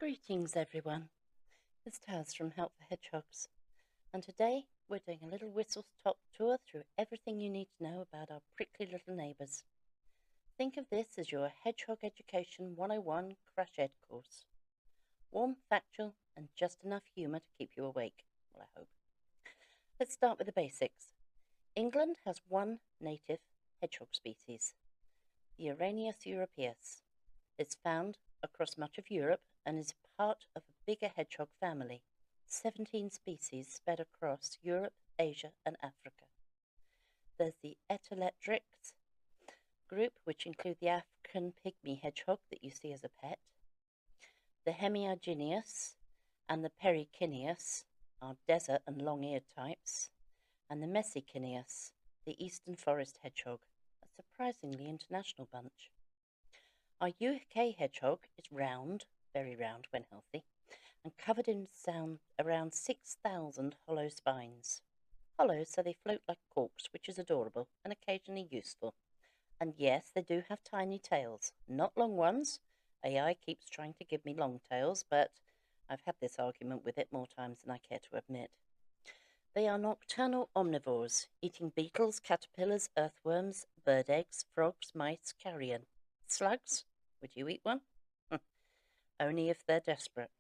Greetings everyone, it's Taz from Help for Hedgehogs, and today we're doing a little whistle-stop tour through everything you need to know about our prickly little neighbours. Think of this as your Hedgehog Education 101 crash ed course. Warm, factual and just enough humour to keep you awake, well I hope. Let's start with the basics. England has one native hedgehog species, the Araneus europaeus. It's found across much of Europe and is part of a bigger hedgehog family, 17 species spread across Europe, Asia and Africa. There's the Etelectrix group, which include the African pygmy hedgehog that you see as a pet. The Hemiagineus and the Perikineus are desert and long-eared types, and the Messikineus, the eastern forest hedgehog, a surprisingly international bunch. Our UK hedgehog is round, very round when healthy, and covered in around 6,000 hollow spines. Hollow so they float like corks, which is adorable and occasionally useful. And yes, they do have tiny tails, not long ones. AI keeps trying to give me long tails, but I've had this argument with it more times than I care to admit. They are nocturnal omnivores, eating beetles, caterpillars, earthworms, bird eggs, frogs, mice, carrion. Slugs? Would you eat one? Only if they're desperate.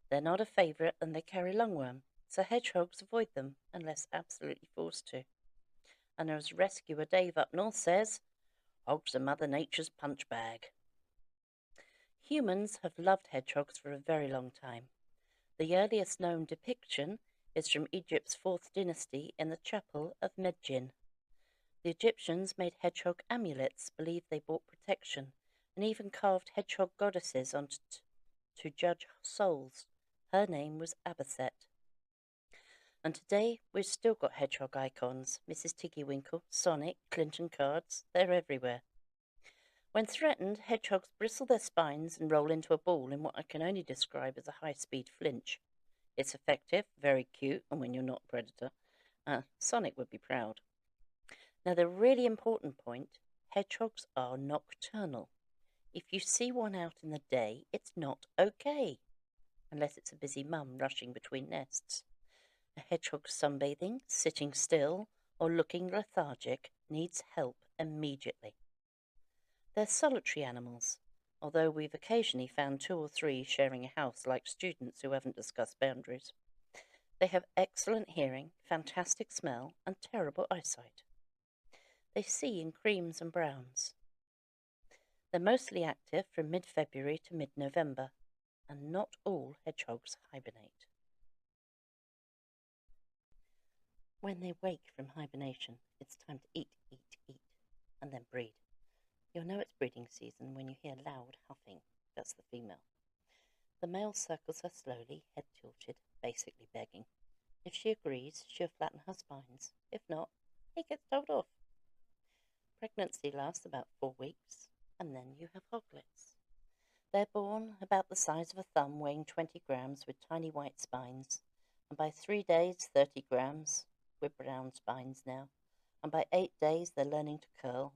They're not a favourite and they carry lungworm, so hedgehogs avoid them unless absolutely forced to. And as rescuer Dave up north says, hogs are Mother Nature's punch bag. Humans have loved hedgehogs for a very long time. The earliest known depiction is from Egypt's 4th dynasty in the chapel of Medjin. The Egyptians made hedgehog amulets, believed they brought protection, and even carved hedgehog goddesses to judge souls. Her name was Abaset. And today we've still got hedgehog icons. Mrs. Tiggywinkle, Sonic, Clinton cards, they're everywhere. When threatened, hedgehogs bristle their spines and roll into a ball in what I can only describe as a high-speed flinch. It's effective, very cute, and when you're not a predator, Sonic would be proud. Now the really important point, hedgehogs are nocturnal. If you see one out in the day, it's not okay, unless it's a busy mum rushing between nests. A hedgehog sunbathing, sitting still, or looking lethargic needs help immediately. They're solitary animals, although we've occasionally found 2 or 3 sharing a house like students who haven't discussed boundaries. They have excellent hearing, fantastic smell, and terrible eyesight. They see in creams and browns. They're mostly active from mid-February to mid-November, and not all hedgehogs hibernate. When they wake from hibernation, it's time to eat, and then breed. You'll know it's breeding season when you hear loud huffing. That's the female. The male circles her slowly, head tilted, basically begging. If she agrees, she'll flatten her spines. If not, he gets told off. Pregnancy lasts about 4 weeks, and then you have hoglets. They're born about the size of a thumb, weighing 20 grams with tiny white spines, and by 3 days, 30 grams with brown spines now, and by 8 days they're learning to curl.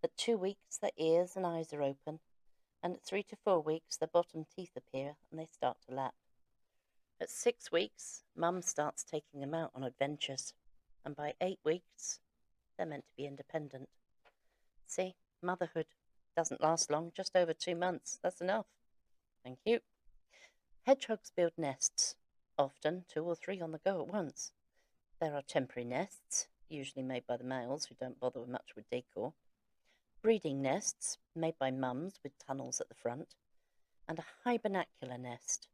At 2 weeks their ears and eyes are open, and at 3 to 4 weeks their bottom teeth appear and they start to lap. At 6 weeks, mum starts taking them out on adventures, and by 8 weeks they're meant to be independent. See, motherhood doesn't last long, just over 2 months. That's enough. Thank you. Hedgehogs build nests, often 2 or 3 on the go at once. There are temporary nests, usually made by the males who don't bother much with decor. Breeding nests, made by mums with tunnels at the front. And a hibernacular nest,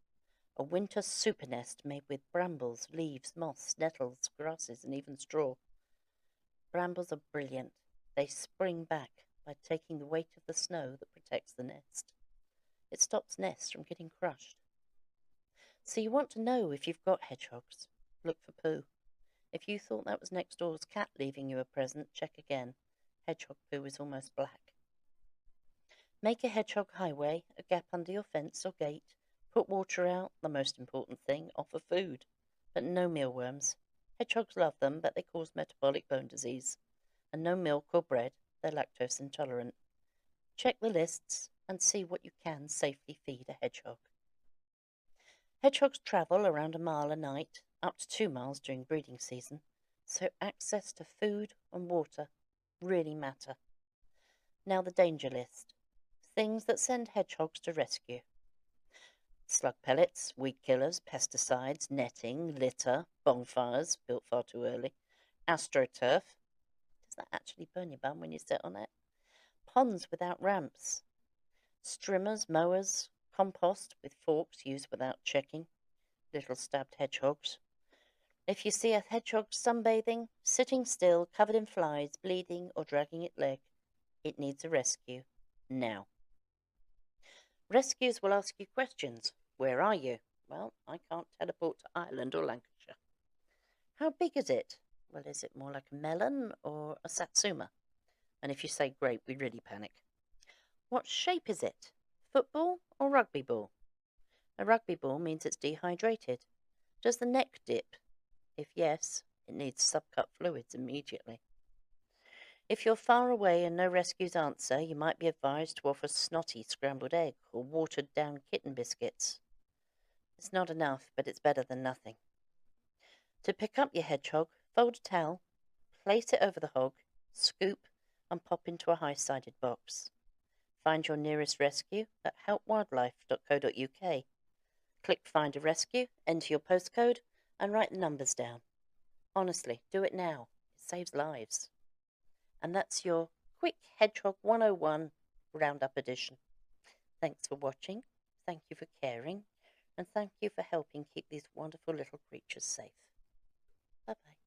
a winter super nest made with brambles, leaves, moss, nettles, grasses and even straw. Brambles are brilliant. They spring back by taking the weight of the snow that protects the nest. It stops nests from getting crushed. So you want to know if you've got hedgehogs. Look for poo. If you thought that was next door's cat leaving you a present, check again. Hedgehog poo is almost black. Make a hedgehog highway, a gap under your fence or gate. Put water out, the most important thing. Offer food, but no mealworms. Hedgehogs love them, but they cause metabolic bone disease. And no milk or bread. They're lactose intolerant. Check the lists and see what you can safely feed a hedgehog. Hedgehogs travel around a mile a night, up to 2 miles during breeding season, so access to food and water really matter. Now the danger list. Things that send hedgehogs to rescue. Slug pellets, weed killers, pesticides, netting, litter, bonfires built far too early, astroturf. Does that actually burn your bum when you sit on it? Ponds without ramps. Strimmers, mowers, compost with forks used without checking. Little stabbed hedgehogs. If you see a hedgehog sunbathing, sitting still, covered in flies, bleeding or dragging its leg, it needs a rescue. Now. Rescues will ask you questions. Where are you? Well, I can't teleport to Ireland or Lancashire. How big is it? Well, is it more like a melon or a satsuma? And if you say grape, we really panic. What shape is it? Football or rugby ball? A rugby ball means it's dehydrated. Does the neck dip? If yes, it needs subcut fluids immediately. If you're far away and no rescues answer, you might be advised to offer snotty scrambled egg or watered down kitten biscuits. It's not enough, but it's better than nothing. To pick up your hedgehog, fold a towel, place it over the hog, scoop and pop into a high-sided box. Find your nearest rescue at helpwildlife.co.uk. Click Find a Rescue, enter your postcode and write the numbers down. Honestly, do it now. It saves lives. And that's your quick Hedgehog 101 Roundup edition. Thanks for watching, thank you for caring, and thank you for helping keep these wonderful little creatures safe. Bye-bye.